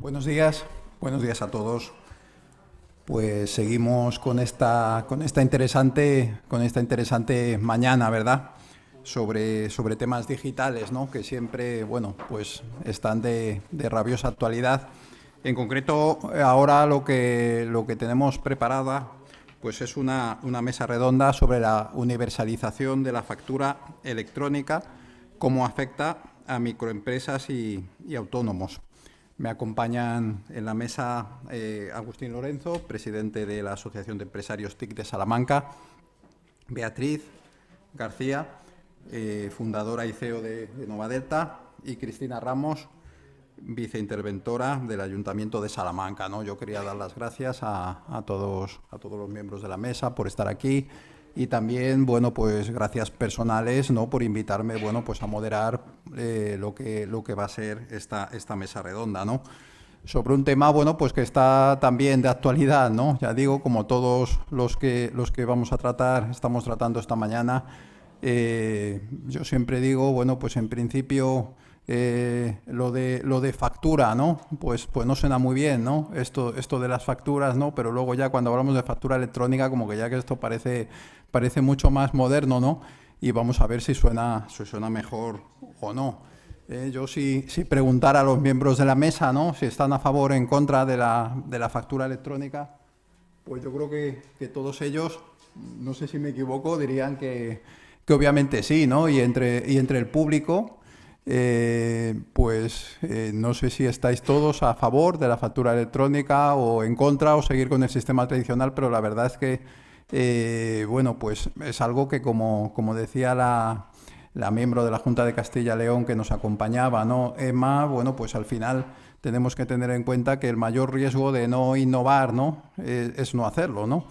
buenos días a todos. Pues seguimos con esta interesante mañana, ¿verdad? Sobre temas digitales, ¿no? Que siempre, bueno, pues están de rabiosa actualidad. En concreto, ahora lo que tenemos preparada, pues es una mesa redonda sobre la universalización de la factura electrónica, cómo afecta a microempresas y autónomos. Me acompañan en la mesa Agustín Lorenzo, presidente de la Asociación de Empresarios TIC de Salamanca, Beatriz García, fundadora y CEO de Novadelta, y Cristina Ramos, viceinterventora del Ayuntamiento de Salamanca, ¿no? Yo quería dar las gracias a todos los miembros de la mesa por estar aquí y también, bueno, pues gracias personales, ¿no? Por invitarme, bueno, pues a moderar lo que va a ser esta mesa redonda, ¿no? Sobre un tema, bueno, pues que está también de actualidad, ¿no? Ya digo, como todos los que estamos tratando esta mañana, yo siempre digo, bueno, pues en principio lo de factura, ¿no? Pues no suena muy bien, ¿no? Esto de las facturas, ¿no? Pero luego ya cuando hablamos de factura electrónica, como que ya que esto parece mucho más moderno, ¿no? Y vamos a ver si suena mejor o no. Yo si preguntara a los miembros de la mesa, ¿no? Si están a favor o en contra de la factura electrónica, pues yo creo que todos ellos, no sé si me equivoco, dirían que obviamente sí, ¿no? Y entre el público, no sé si estáis todos a favor de la factura electrónica o en contra o seguir con el sistema tradicional, pero la verdad es que, bueno, pues es algo que como decía la miembro de la Junta de Castilla y León que nos acompañaba, ¿no? Emma, bueno, pues al final tenemos que tener en cuenta que el mayor riesgo de no innovar, ¿no? Es no hacerlo, ¿no?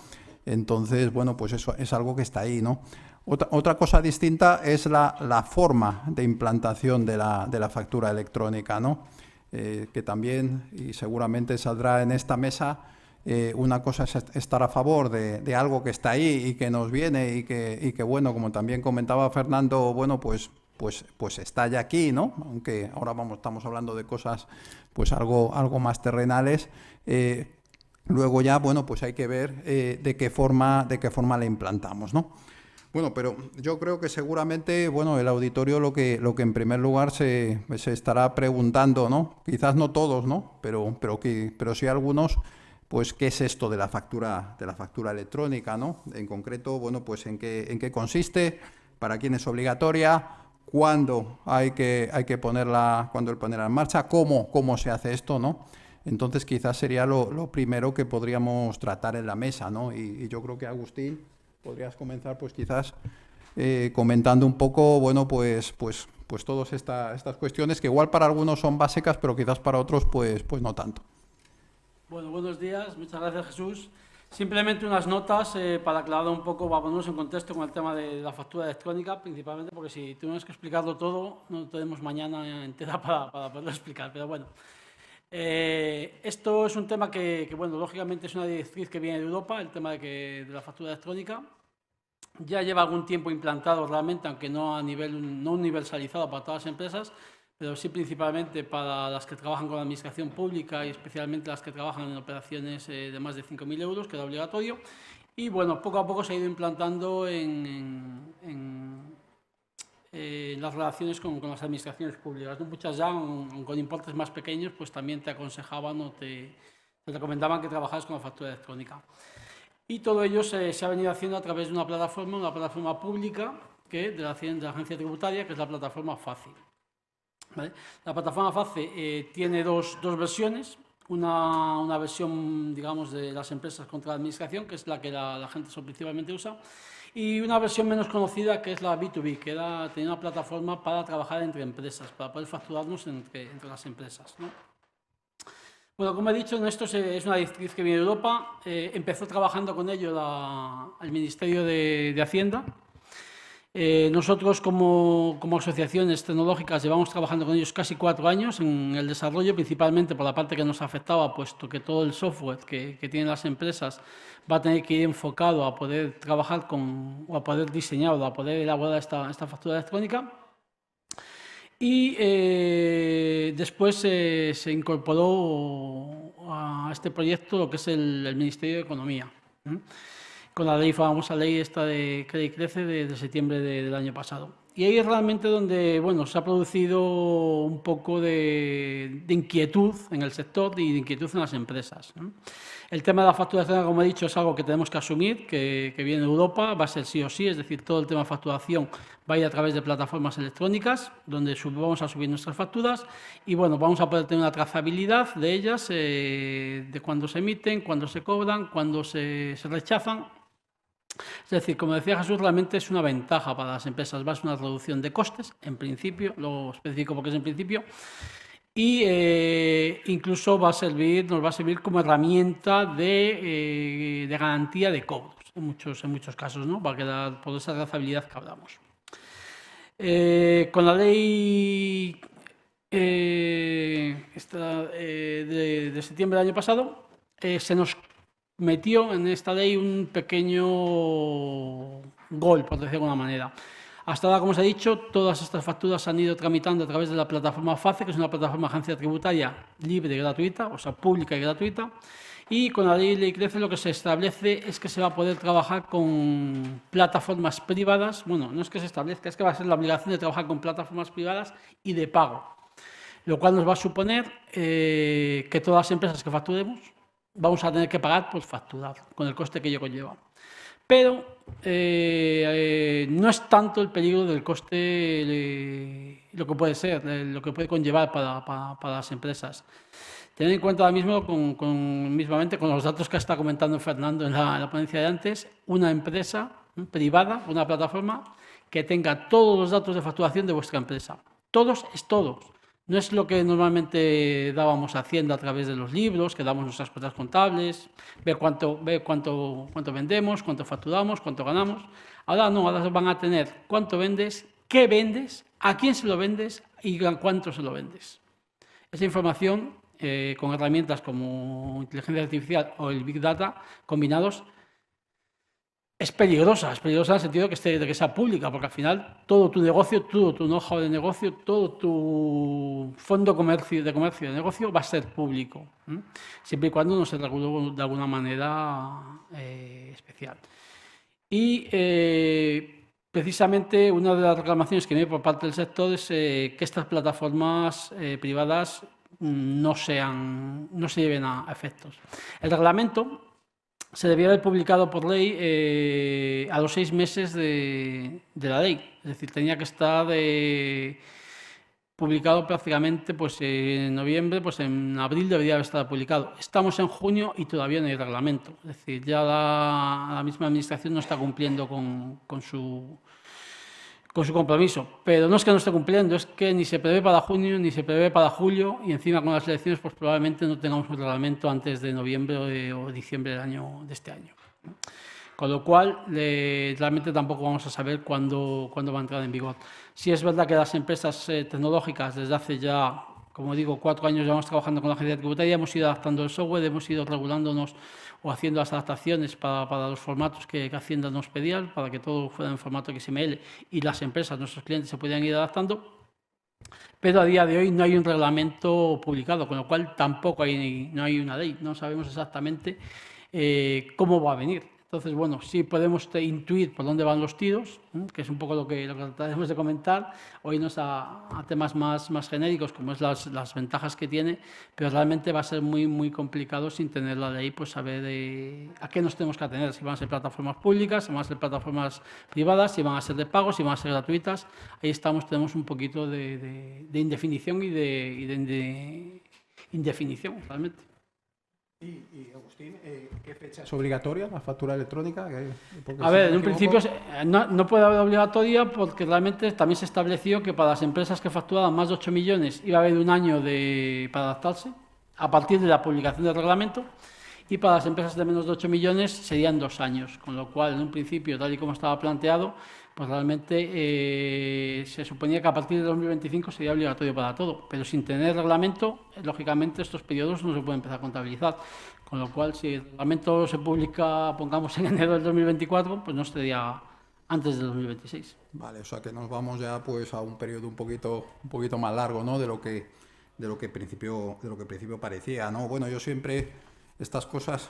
Entonces, bueno, pues eso es algo que está ahí, ¿no? Otra cosa distinta es la forma de implantación de la factura electrónica, ¿no? Que también, y seguramente saldrá en esta mesa, una cosa es estar a favor de algo que está ahí y que nos viene y que bueno, como también comentaba Fernando, bueno, pues está ya aquí, ¿no? Aunque ahora estamos hablando de cosas pues algo más terrenales. Luego ya, bueno, pues hay que ver de qué forma la implantamos, ¿no? Bueno, pero yo creo que seguramente, bueno, el auditorio lo que en primer lugar se estará preguntando, ¿no? Quizás no todos, ¿no? Pero sí algunos, pues qué es esto de la factura electrónica, ¿no? En concreto, bueno, pues en qué consiste, para quién es obligatoria, cuándo hay que ponerla en marcha, cómo se hace esto, ¿no? Entonces quizás sería lo primero que podríamos tratar en la mesa, ¿no? Y yo creo que Agustín, podrías comenzar, pues quizás comentando un poco, bueno, pues todas estas cuestiones que igual para algunos son básicas, pero quizás para otros, pues no tanto. Bueno, buenos días, muchas gracias Jesús. Simplemente unas notas para aclarar un poco, para ponernos en contexto con el tema de la factura electrónica, principalmente porque si tenemos que explicarlo todo, no tenemos mañana entera para poderlo explicar, pero bueno. Esto es un tema que, bueno, lógicamente es una directriz que viene de Europa, el tema de la factura electrónica. Ya lleva algún tiempo implantado realmente, aunque no universalizado para todas las empresas, pero sí principalmente para las que trabajan con la administración pública y especialmente las que trabajan en operaciones de más de 5.000 euros, que era obligatorio. Y bueno, poco a poco se ha ido implantando en las relaciones con las administraciones públicas. Muchas ya, con importes más pequeños, pues también te aconsejaban o te recomendaban que trabajaras con la factura electrónica. Y todo ello se ha venido haciendo a través de una plataforma pública de la Agencia Tributaria, que es la plataforma FACE. ¿Vale? La plataforma FACE tiene dos versiones. Una versión, digamos, de las empresas contra la administración, que es la que la gente principalmente usa, y una versión menos conocida, que es la B2B, que tenía una plataforma para trabajar entre empresas, para poder facturarnos entre las empresas, ¿no? Bueno, como he dicho, esto es una directriz que viene de Europa. Empezó trabajando con ello el Ministerio de Hacienda. Nosotros, como asociaciones tecnológicas, llevamos trabajando con ellos casi 4 años en el desarrollo, principalmente por la parte que nos afectaba, puesto que todo el software que tienen las empresas va a tener que ir enfocado a poder trabajar o a poder diseñar o a poder elaborar esta factura electrónica. Y después se incorporó a este proyecto lo que es el Ministerio de Economía, con la famosa ley esta de Crece y Crece de septiembre del año pasado. Y ahí es realmente donde bueno, se ha producido un poco de inquietud en el sector y de inquietud en las empresas, ¿no? El tema de la facturación, como he dicho, es algo que tenemos que asumir, que viene de Europa, va a ser sí o sí, es decir, todo el tema de facturación va a ir a través de plataformas electrónicas, donde vamos a subir nuestras facturas y bueno, vamos a poder tener una trazabilidad de ellas, de cuándo se emiten, cuándo se cobran, cuándo se rechazan. Es decir, como decía Jesús, realmente es una ventaja para las empresas, va a ser una reducción de costes, en principio, lo especifico porque es en principio, y incluso nos va a servir como herramienta de garantía de cobros, en muchos casos, ¿no? Va a quedar por esa trazabilidad que hablamos. Con la ley de septiembre del año pasado, se nos metió en esta ley un pequeño gol, por decirlo de alguna manera. Hasta ahora, como os he dicho, todas estas facturas se han ido tramitando a través de la plataforma FACE, que es una plataforma de agencia tributaria libre y gratuita, o sea, pública y gratuita. Y con la ley Crece lo que se establece es que se va a poder trabajar con plataformas privadas. Bueno, no es que se establezca, es que va a ser la obligación de trabajar con plataformas privadas y de pago. Lo cual nos va a suponer que todas las empresas que facturemos vamos a tener que pagar por facturar, con el coste que ello conlleva. Pero no es tanto el peligro del coste lo que puede ser, lo que puede conllevar para las empresas. Tened en cuenta ahora mismo, mismamente con los datos que está comentando Fernando en la ponencia de antes, una empresa privada, una plataforma que tenga todos los datos de facturación de vuestra empresa. Todos es todos. No es lo que normalmente dábamos a Hacienda a través de los libros, que damos nuestras cuentas contables, ver cuánto vendemos, cuánto facturamos, cuánto ganamos. Ahora no, ahora van a tener cuánto vendes, qué vendes, a quién se lo vendes y a cuánto se lo vendes. Esa información, con herramientas como inteligencia artificial o el Big Data combinados, es peligrosa en el sentido de que sea pública, porque al final todo tu negocio, todo tu know-how de negocio, todo tu fondo de comercio de negocio va a ser público, siempre y cuando no se regule de alguna manera especial. Y precisamente una de las reclamaciones que viene por parte del sector es que estas plataformas privadas no se lleven a efectos. El reglamento se debía haber publicado por ley a los 6 meses de la ley. Es decir, tenía que estar publicado prácticamente pues, en noviembre, pues en abril debería haber estado publicado. Estamos en junio y todavía no hay reglamento. Es decir, ya la misma administración no está cumpliendo con su compromiso. Pero no es que no esté cumpliendo, es que ni se prevé para junio, ni se prevé para julio, y encima con las elecciones pues probablemente no tengamos un reglamento antes de noviembre o diciembre de este año. Con lo cual, realmente tampoco vamos a saber cuándo va a entrar en vigor. Sí es verdad que las empresas tecnológicas desde hace ya, como digo, 4 años llevamos trabajando con la agencia tributaria, hemos ido adaptando el software, hemos ido regulándonos o haciendo las adaptaciones para los formatos que Hacienda nos pedía, para que todo fuera en formato XML y las empresas, nuestros clientes, se pudieran ir adaptando. Pero a día de hoy no hay un reglamento publicado, con lo cual tampoco no hay una ley, no sabemos exactamente cómo va a venir. Entonces, bueno, sí podemos intuir por dónde van los tiros, que es un poco lo que trataremos de comentar, o irnos a temas más genéricos, como es las ventajas que tiene, pero realmente va a ser muy complicado sin tener la ley, pues saber a qué nos tenemos que atener, si van a ser plataformas públicas, si van a ser plataformas privadas, si van a ser de pago, si van a ser gratuitas. Ahí tenemos un poquito de indefinición y de indefinición, realmente. Y Agustín, ¿qué fecha es obligatoria la factura electrónica? A ver, en un principio no puede haber obligatoria porque realmente también se estableció que para las empresas que facturaban más de 8 millones iba a haber un año para adaptarse a partir de la publicación del reglamento, y para las empresas de menos de 8 millones serían 2 años, con lo cual en un principio, tal y como estaba planteado, pues realmente se suponía que a partir de 2025 sería obligatorio para todo, pero sin tener reglamento, lógicamente estos periodos no se pueden empezar a contabilizar, con lo cual si el reglamento se publica, pongamos en enero del 2024, pues no estaría antes del 2026. Vale, o sea que nos vamos ya pues a un periodo un poquito más largo, ¿no? De lo que en principio parecía, ¿no? Bueno, yo siempre estas cosas,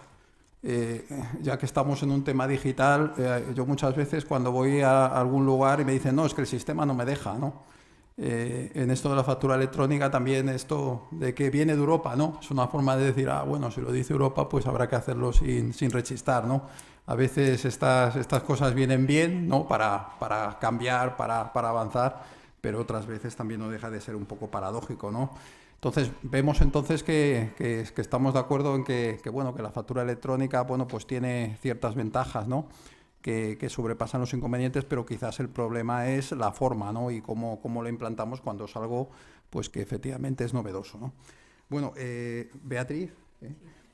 ya que estamos en un tema digital, yo muchas veces cuando voy a algún lugar y me dicen, no, es que el sistema no me deja, ¿no? En esto de la factura electrónica también esto de que viene de Europa, ¿no? Es una forma de decir, bueno, si lo dice Europa, pues habrá que hacerlo sin rechistar, ¿no? A veces estas cosas vienen bien, ¿no? Para cambiar, para avanzar, pero otras veces también no deja de ser un poco paradójico, ¿no? Entonces, vemos entonces que estamos de acuerdo en que la factura electrónica, bueno, pues tiene ciertas ventajas, ¿no? Que sobrepasan los inconvenientes, pero quizás el problema es la forma, ¿no? Y cómo lo implantamos cuando es algo pues que efectivamente es novedoso, ¿no? Bueno, Beatriz,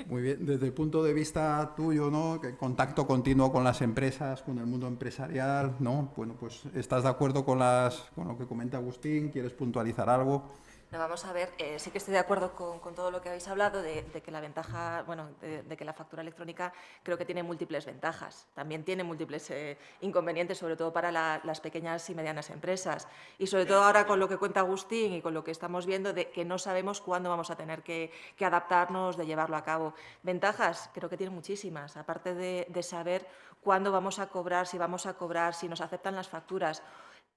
muy bien, desde el punto de vista tuyo, ¿no? Contacto continuo con las empresas, con el mundo empresarial, ¿no? Bueno, pues ¿estás de acuerdo con lo que comenta Agustín? ¿Quieres puntualizar algo? No, vamos a ver, sí que estoy de acuerdo con todo lo que habéis hablado, de que la ventaja, bueno, de que la factura electrónica creo que tiene múltiples ventajas. También tiene múltiples inconvenientes, sobre todo para las pequeñas y medianas empresas. Y sobre todo ahora con lo que cuenta Agustín y con lo que estamos viendo, de que no sabemos cuándo vamos a tener que adaptarnos, de llevarlo a cabo. Ventajas, creo que tiene muchísimas, aparte de saber cuándo vamos a cobrar, si nos aceptan las facturas.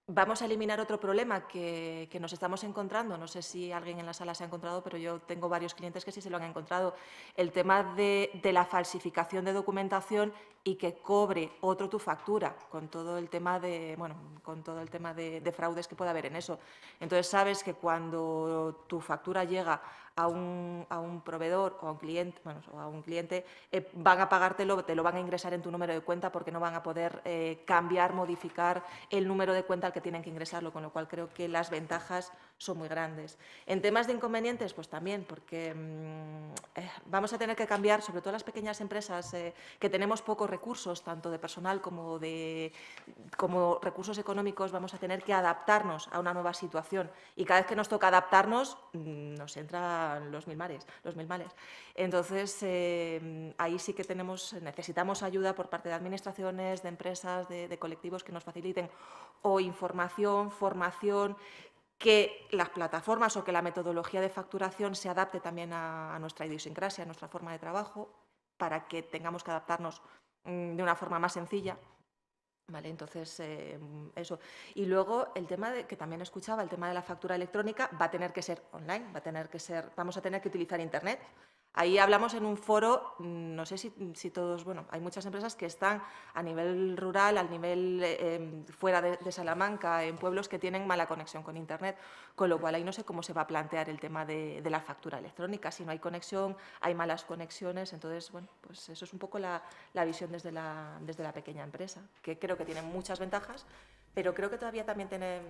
Vamos a eliminar otro problema que nos estamos encontrando. No sé si alguien en la sala se ha encontrado, pero yo tengo varios clientes que sí se lo han encontrado. El tema de la falsificación de documentación y que cobre otro tu factura, con todo el tema de fraudes que puede haber en eso. Entonces, sabes que cuando tu factura llega a un proveedor o a un cliente, van a pagártelo, te lo van a ingresar en tu número de cuenta porque no van a poder cambiar, modificar el número de cuenta al que tienen que ingresarlo, con lo cual creo que las ventajas son muy grandes. En temas de inconvenientes, pues también, porque vamos a tener que cambiar, sobre todo las pequeñas empresas que tenemos pocos recursos, tanto de personal como recursos económicos, vamos a tener que adaptarnos a una nueva situación. Y cada vez que nos toca adaptarnos, nos entran los mil males. Entonces, ahí sí que necesitamos ayuda por parte de administraciones, de empresas, de colectivos que nos faciliten o información, formación, que las plataformas o que la metodología de facturación se adapte también a nuestra idiosincrasia, a nuestra forma de trabajo, para que tengamos que adaptarnos de una forma más sencilla. Vale, entonces, eso. Y luego el tema que también escuchaba, el tema de la factura electrónica, va a tener que ser online, vamos a tener que utilizar Internet. Ahí hablamos en un foro, no sé si todos, bueno, hay muchas empresas que están a nivel rural, al nivel fuera de Salamanca, en pueblos que tienen mala conexión con Internet, con lo cual ahí no sé cómo se va a plantear el tema de la factura electrónica. Si no hay conexión, hay malas conexiones, entonces, bueno, pues eso es un poco la visión desde la pequeña empresa, que creo que tiene muchas ventajas, pero creo que todavía también tienen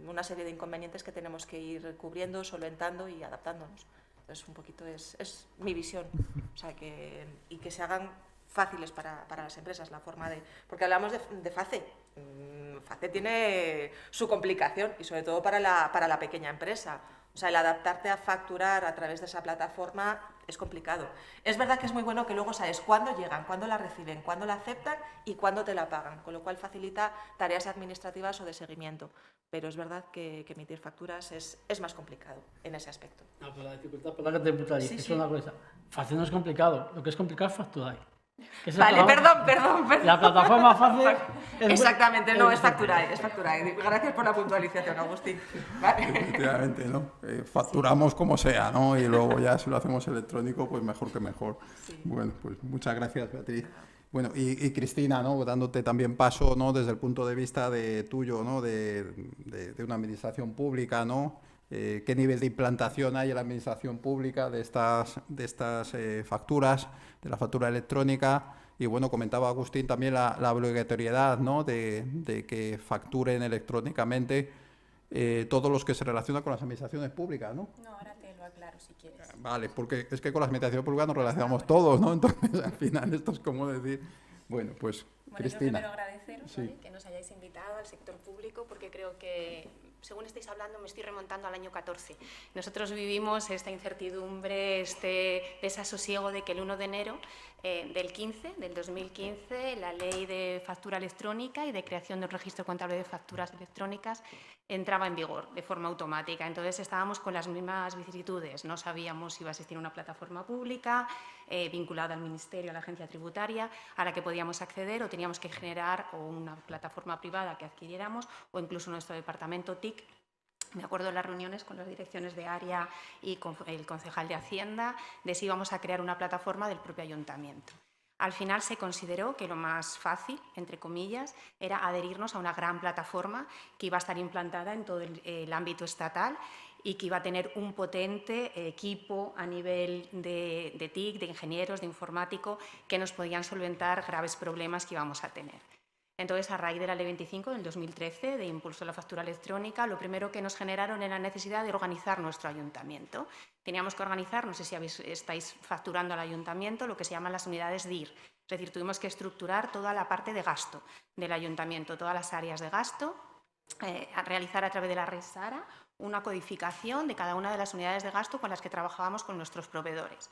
una serie de inconvenientes que tenemos que ir cubriendo, solventando y adaptándonos. Entonces, un poquito es mi visión, o sea, que se hagan fáciles para las empresas, la forma de... Porque hablamos de FACE. FACE tiene su complicación y sobre todo para la pequeña empresa. O sea, el adaptarte a facturar a través de esa plataforma es complicado. Es verdad que es muy bueno que luego sabes cuándo llegan, cuándo la reciben, cuándo la aceptan y cuándo te la pagan, con lo cual facilita tareas administrativas o de seguimiento. Pero es verdad que emitir facturas es más complicado en ese aspecto. No, pero la dificultad, perdón que te puntualice, Sí, es sí. una cosa. FACE no es complicado, lo que es complicado es facturar. Vale, perdón. La plataforma FACE... Exactamente, no, es Facturae. Gracias por la puntualización, Agustín. Vale. Efectivamente, ¿no? Facturamos como sea, ¿no? Y luego ya si lo hacemos electrónico, pues mejor que mejor. Sí. Bueno, pues muchas gracias, Beatriz. Bueno, y Cristina, ¿no? Dándote también paso, ¿no? Desde el punto de vista tuyo, ¿no? De una administración pública, ¿no? ¿Qué nivel de implantación hay en la administración pública de estas facturas, de la factura electrónica? Y bueno, comentaba Agustín también la obligatoriedad, ¿no? de que facturen electrónicamente todos los que se relacionan con las administraciones públicas, ¿no? No, ahora te lo aclaro si quieres. Vale, porque es que con las administraciones públicas nos relacionamos todos, ¿no? Entonces, al final, esto es como decir... Bueno, pues, Bueno, Cristina. yo primero agradeceros, Sí. ¿vale?, que nos hayáis invitado al sector público, porque creo que, según estáis hablando, me estoy remontando al año 14. Nosotros vivimos esta incertidumbre, desasosiego de que el 1 de enero del 2015, la Ley de Factura Electrónica y de creación de un registro contable de facturas electrónicas entraba en vigor de forma automática. Entonces estábamos con las mismas vicisitudes. No sabíamos si iba a existir una plataforma pública vinculada al Ministerio, a la agencia tributaria, a la que podíamos acceder, o teníamos que generar o una plataforma privada que adquiriéramos, o incluso nuestro departamento TIC. Me acuerdo de las reuniones con las direcciones de área y con el concejal de Hacienda de si íbamos a crear una plataforma del propio ayuntamiento. Al final se consideró que lo más fácil, entre comillas, era adherirnos a una gran plataforma que iba a estar implantada en todo el ámbito estatal y que iba a tener un potente equipo a nivel de TIC, de ingenieros, de informático, que nos podían solventar graves problemas que íbamos a tener. Entonces, a raíz de la Ley 25 del 2013, de impulso a la factura electrónica, lo primero que nos generaron era la necesidad de organizar nuestro ayuntamiento. Teníamos que organizar, no sé si estáis facturando al ayuntamiento, lo que se llaman las unidades DIR. Es decir, tuvimos que estructurar toda la parte de gasto del ayuntamiento, todas las áreas de gasto, a realizar a través de la red SARA una codificación de cada una de las unidades de gasto con las que trabajábamos con nuestros proveedores.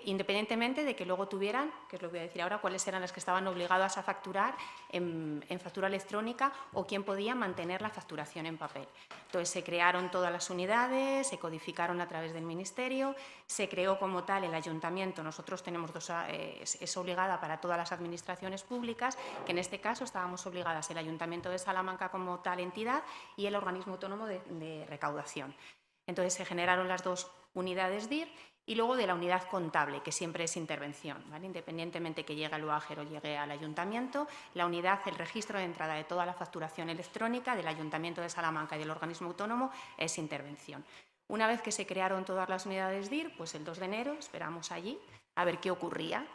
Independientemente de que luego tuvieran, que es lo que voy a decir ahora, cuáles eran las que estaban obligadas a facturar en factura electrónica o quién podía mantener la facturación en papel. Entonces se crearon todas las unidades, se codificaron a través del Ministerio, se creó como tal el ayuntamiento. Nosotros tenemos es obligada para todas las administraciones públicas, que en este caso estábamos obligadas el Ayuntamiento de Salamanca como tal entidad y el organismo autónomo de recaudación. Entonces se generaron las dos unidades DIR. Y luego de la unidad contable, que siempre es intervención, ¿vale? Independientemente que llegue al UAGER o llegue al ayuntamiento, la unidad, el registro de entrada de toda la facturación electrónica del Ayuntamiento de Salamanca y del organismo autónomo es intervención. Una vez que se crearon todas las unidades DIR, pues el 2 de enero esperamos allí a ver qué ocurría.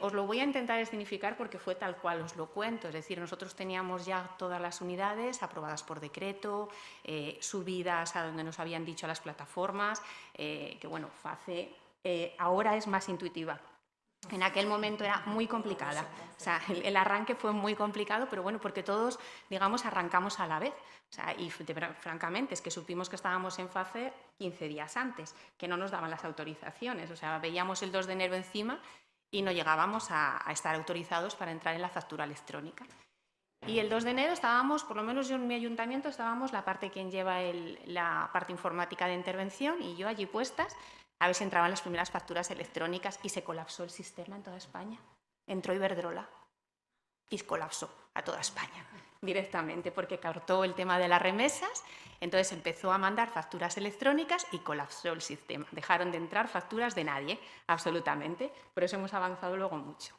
Os lo voy a intentar escenificar porque fue tal cual os lo cuento. Es decir, nosotros teníamos ya todas las unidades aprobadas por decreto, subidas a donde nos habían dicho las plataformas, que bueno, FACE ahora es más intuitiva. En aquel momento era muy complicada. O sea, el arranque fue muy complicado, pero bueno, porque todos, digamos, arrancamos a la vez. O sea, y francamente es que supimos que estábamos en FACE 15 días antes, que no nos daban las autorizaciones. O sea, veíamos el 2 de enero encima y no llegábamos a estar autorizados para entrar en la factura electrónica. Y el 2 de enero estábamos, por lo menos yo en mi ayuntamiento, estábamos la parte quien lleva la parte informática de intervención y yo allí puestas a ver si entraban las primeras facturas electrónicas y se colapsó el sistema en toda España. Entró Iberdrola y colapsó a toda España directamente porque cortó el tema de las remesas, entonces empezó a mandar facturas electrónicas y colapsó el sistema. Dejaron de entrar facturas de nadie, absolutamente, por eso hemos avanzado luego mucho.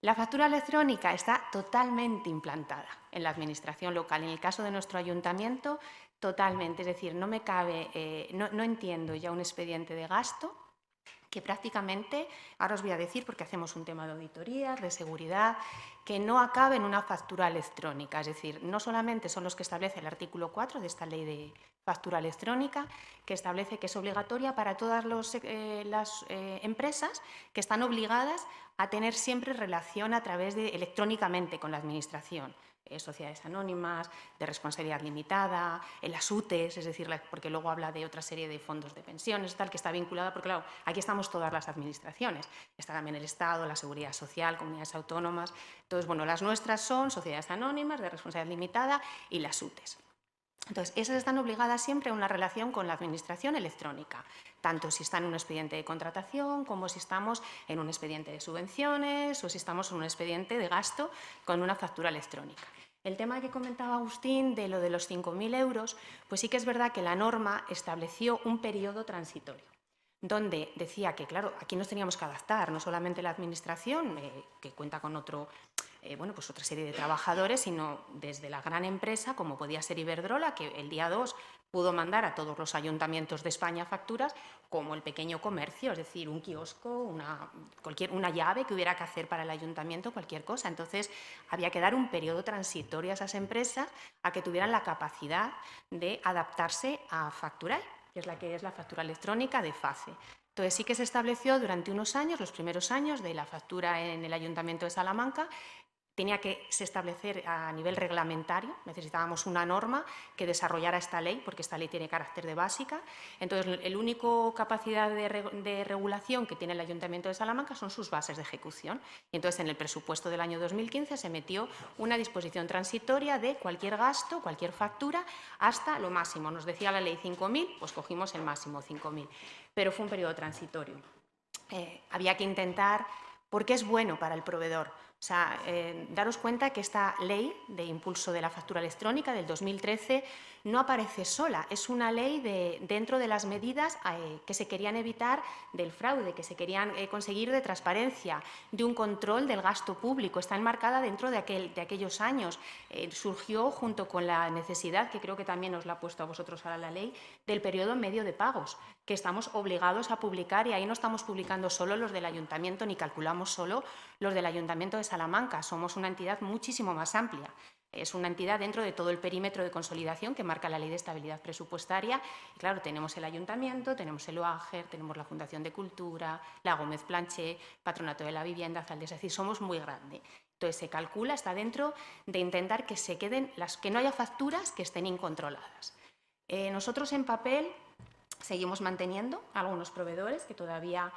La factura electrónica está totalmente implantada en la administración local. En el caso de nuestro ayuntamiento, totalmente, es decir, no me cabe, no entiendo ya un expediente de gasto que prácticamente, ahora os voy a decir porque hacemos un tema de auditorías, de seguridad, que no acabe en una factura electrónica. Es decir, no solamente son los que establece el artículo 4 de esta ley de factura electrónica, que establece que es obligatoria para todas las empresas que están obligadas a tener siempre relación a través de electrónicamente con la administración. Sociedades anónimas, de responsabilidad limitada, las UTEs, es decir, porque luego habla de otra serie de fondos de pensiones, tal, que está vinculada, porque claro, aquí estamos todas las administraciones, está también el Estado, la Seguridad Social, comunidades autónomas. Entonces, bueno, las nuestras son sociedades anónimas, de responsabilidad limitada y las UTEs. Entonces, esas están obligadas siempre a una relación con la administración electrónica, tanto si están en un expediente de contratación como si estamos en un expediente de subvenciones o si estamos en un expediente de gasto con una factura electrónica. El tema que comentaba Agustín de lo de los 5.000 euros, pues sí que es verdad que la norma estableció un periodo transitorio, donde decía que, claro, aquí nos teníamos que adaptar, no solamente la administración, que cuenta con otra serie de trabajadores, sino desde la gran empresa, como podía ser Iberdrola, que el día 2 pudo mandar a todos los ayuntamientos de España facturas, como el pequeño comercio, es decir, un kiosco, una llave que hubiera que hacer para el ayuntamiento, cualquier cosa. Entonces, había que dar un periodo transitorio a esas empresas a que tuvieran la capacidad de adaptarse a facturar, que es la factura electrónica de FACE. Entonces, sí que se estableció durante unos años, los primeros años de la factura en el Ayuntamiento de Salamanca, tenía que establecer a nivel reglamentario, necesitábamos una norma que desarrollara esta ley, porque esta ley tiene carácter de básica. Entonces, el único capacidad de regulación que tiene el Ayuntamiento de Salamanca son sus bases de ejecución. Y entonces, en el presupuesto del año 2015 se metió una disposición transitoria de cualquier gasto, cualquier factura, hasta lo máximo. Nos decía la ley 5.000, pues cogimos el máximo 5.000. Pero fue un periodo transitorio. Había que intentar, porque es bueno para el proveedor. O sea, daros cuenta que esta ley de impulso de la factura electrónica del 2013 no aparece sola, es una ley dentro de las medidas que se querían evitar del fraude, que se querían conseguir de transparencia, de un control del gasto público. Está enmarcada dentro de aquellos años. Surgió junto con la necesidad, que creo que también os la ha puesto a vosotros ahora la ley, del periodo medio de pagos, que estamos obligados a publicar, y ahí no estamos publicando solo los del Ayuntamiento ni calculamos solo los del Ayuntamiento de Salamanca. Somos una entidad muchísimo más amplia. Es una entidad dentro de todo el perímetro de consolidación que marca la Ley de Estabilidad Presupuestaria. Y claro, tenemos el Ayuntamiento, tenemos el OAGER, tenemos la Fundación de Cultura, la Gómez Planché, Patronato de la Vivienda, Zaldés. Es decir, somos muy grandes. Entonces, se calcula, está dentro de intentar que se queden que no haya facturas que estén incontroladas. Nosotros en papel seguimos manteniendo algunos proveedores que todavía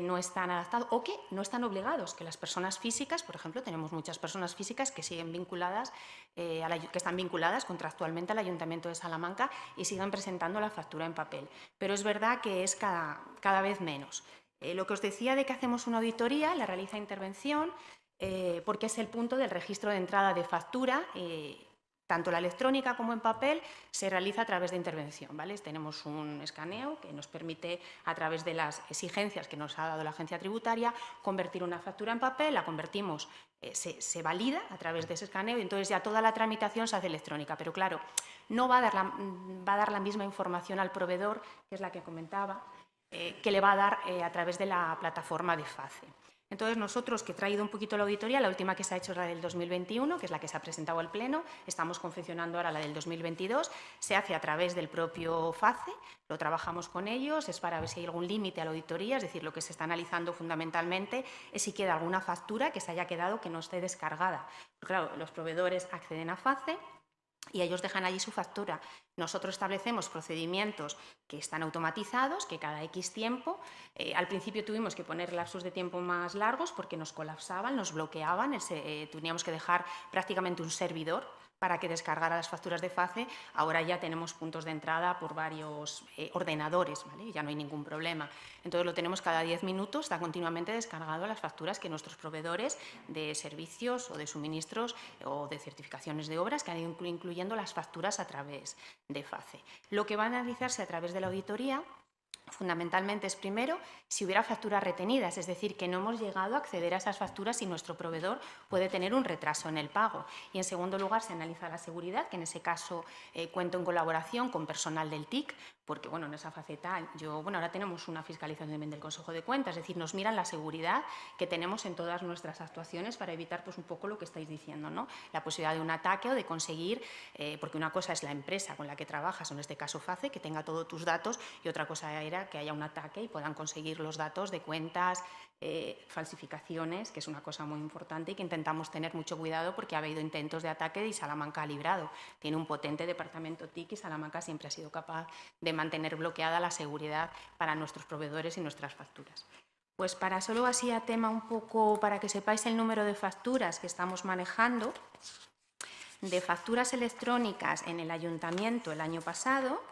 no están adaptados o que no están obligados, que las personas físicas, por ejemplo, tenemos muchas personas físicas que siguen vinculadas, que están vinculadas contractualmente al Ayuntamiento de Salamanca y siguen presentando la factura en papel. Pero es verdad que es cada vez menos. Lo que os decía de que hacemos una auditoría, la realiza Intervención, porque es el punto del registro de entrada de factura. Tanto la electrónica como en papel se realiza a través de Intervención, ¿vale? Tenemos un escaneo que nos permite, a través de las exigencias que nos ha dado la Agencia Tributaria, convertir una factura en papel, la convertimos, se valida a través de ese escaneo y entonces ya toda la tramitación se hace electrónica. Pero claro, no va a dar la misma información al proveedor, que es la que comentaba, que le va a dar a través de la plataforma de FACE. Entonces, nosotros, que he traído un poquito la auditoría, la última que se ha hecho es la del 2021, que es la que se ha presentado al Pleno, estamos confeccionando ahora la del 2022, se hace a través del propio FACE, lo trabajamos con ellos, es para ver si hay algún límite a la auditoría, es decir, lo que se está analizando fundamentalmente es si queda alguna factura que se haya quedado que no esté descargada. Claro, los proveedores acceden a FACE y ellos dejan allí su factura. Nosotros establecemos procedimientos que están automatizados, que cada X tiempo, al principio tuvimos que poner lapsos de tiempo más largos porque nos colapsaban, nos bloqueaban, teníamos que dejar prácticamente un servidor para que descargara las facturas de FACE. Ahora ya tenemos puntos de entrada por varios ordenadores, ¿vale? Ya no hay ningún problema. Entonces lo tenemos cada 10 minutos, está continuamente descargado las facturas que nuestros proveedores de servicios o de suministros o de certificaciones de obras que han ido incluyendo las facturas a través de FACE. Lo que va a analizarse a través de la auditoría fundamentalmente es, primero, si hubiera facturas retenidas, es decir, que no hemos llegado a acceder a esas facturas y nuestro proveedor puede tener un retraso en el pago. Y, en segundo lugar, se analiza la seguridad, que en ese caso cuento en colaboración con personal del TIC, porque, bueno, en esa faceta, ahora tenemos una fiscalización también del Consejo de Cuentas, es decir, nos miran la seguridad que tenemos en todas nuestras actuaciones para evitar, pues, un poco lo que estáis diciendo, ¿no? La posibilidad de un ataque o de conseguir, porque una cosa es la empresa con la que trabajas, en este caso FACE, que tenga todos tus datos, y otra cosa era que haya un ataque y puedan conseguir los datos de cuentas, falsificaciones, que es una cosa muy importante y que intentamos tener mucho cuidado porque ha habido intentos de ataque y Salamanca ha librado. Tiene un potente departamento TIC y Salamanca siempre ha sido capaz de mantener bloqueada la seguridad para nuestros proveedores y nuestras facturas. Pues para solo así a tema un poco, para que sepáis el número de facturas que estamos manejando, de facturas electrónicas en el Ayuntamiento el año pasado,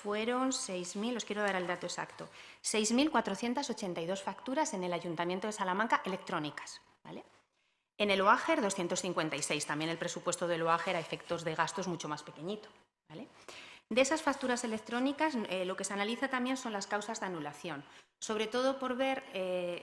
fueron 6.000, os quiero dar el dato exacto, 6.482 facturas en el Ayuntamiento de Salamanca electrónicas, ¿vale? En el OAGER 256, también el presupuesto del OAGER a efectos de gastos mucho más pequeñito, ¿vale? De esas facturas electrónicas, lo que se analiza también son las causas de anulación, sobre todo por ver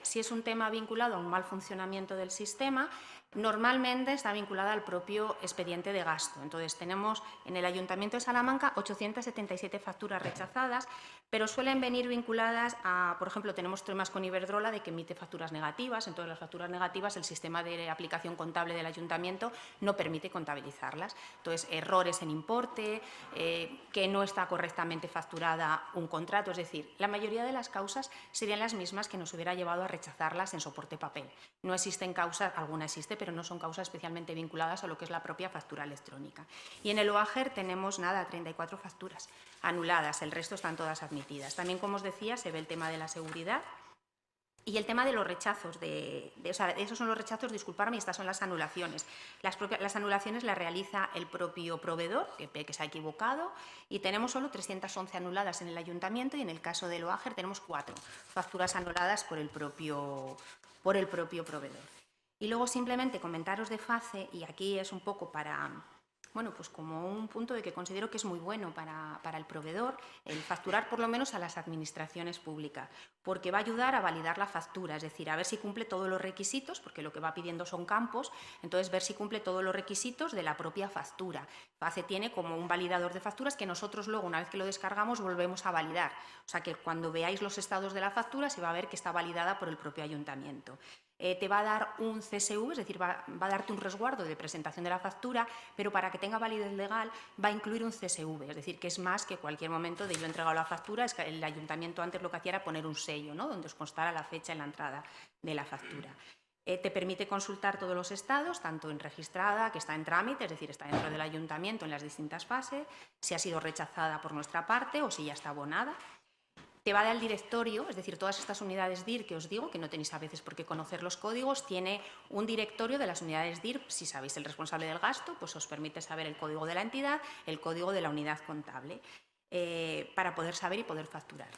si es un tema vinculado a un mal funcionamiento del sistema. Normalmente está vinculada al propio expediente de gasto. Entonces, tenemos en el Ayuntamiento de Salamanca 877 facturas rechazadas, pero suelen venir vinculadas a, por ejemplo, tenemos temas con Iberdrola de que emite facturas negativas. Entonces, las facturas negativas, el sistema de aplicación contable del Ayuntamiento no permite contabilizarlas. Entonces, errores en importe, que no está correctamente facturada un contrato. Es decir, la mayoría de las causas serían las mismas que nos hubiera llevado a rechazarlas en soporte papel. No existen causas, alguna existe, pero no son causas especialmente vinculadas a lo que es la propia factura electrónica. Y en el OAGER tenemos, 34 facturas anuladas, el resto están todas admitidas. También, como os decía, se ve el tema de la seguridad. Y el tema de los rechazos, esos son los rechazos, disculparme, y estas son las anulaciones. Las anulaciones las realiza el propio proveedor, que se ha equivocado, y tenemos solo 311 anuladas en el ayuntamiento, y en el caso del OAGER tenemos 4 facturas anuladas por el propio proveedor. Y luego simplemente comentaros de FACE, y aquí es un poco para... Bueno, pues como un punto de que considero que es muy bueno para el proveedor el facturar por lo menos a las administraciones públicas, porque va a ayudar a validar la factura, es decir, a ver si cumple todos los requisitos, porque lo que va pidiendo son campos, entonces ver si cumple todos los requisitos de la propia factura. FACE tiene como un validador de facturas que nosotros luego, una vez que lo descargamos, volvemos a validar. O sea que cuando veáis los estados de la factura se va a ver que está validada por el propio ayuntamiento. Te va a dar un CSV, es decir, va a darte un resguardo de presentación de la factura, pero para que tenga validez legal va a incluir un CSV, es decir, que es más que cualquier momento de yo he entregado la factura, es que el ayuntamiento antes lo que hacía era poner un sello, ¿no?, donde os constara la fecha en la entrada de la factura. Te permite consultar todos los estados, tanto en registrada, que está en trámite, es decir, está dentro del ayuntamiento en las distintas fases, si ha sido rechazada por nuestra parte o si ya está abonada. Te va a dar el directorio, es decir, todas estas unidades DIR que os digo, que no tenéis a veces por qué conocer los códigos, tiene un directorio de las unidades DIR, si sabéis el responsable del gasto, pues os permite saber el código de la entidad, el código de la unidad contable, para poder saber y poder facturar.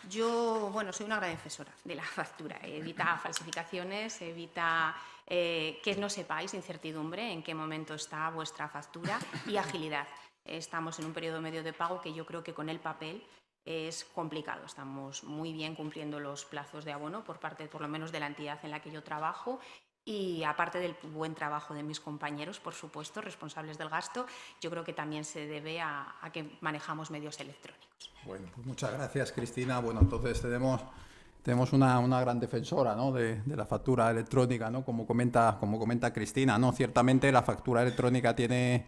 Yo, bueno, soy una gran defensora de la factura, evita falsificaciones, evita que no sepáis incertidumbre en qué momento está vuestra factura y agilidad. Estamos en un periodo medio de pago que yo creo que con el papel es complicado. Estamos muy bien cumpliendo los plazos de abono por parte, por lo menos, de la entidad en la que yo trabajo, y aparte del buen trabajo de mis compañeros, por supuesto, responsables del gasto, yo creo que también se debe a que manejamos medios electrónicos. Bueno, pues muchas gracias, Cristina. Bueno, entonces tenemos una gran defensora, ¿no?, de la factura electrónica, ¿no?, como comenta Cristina, ¿no? Ciertamente la factura electrónica tiene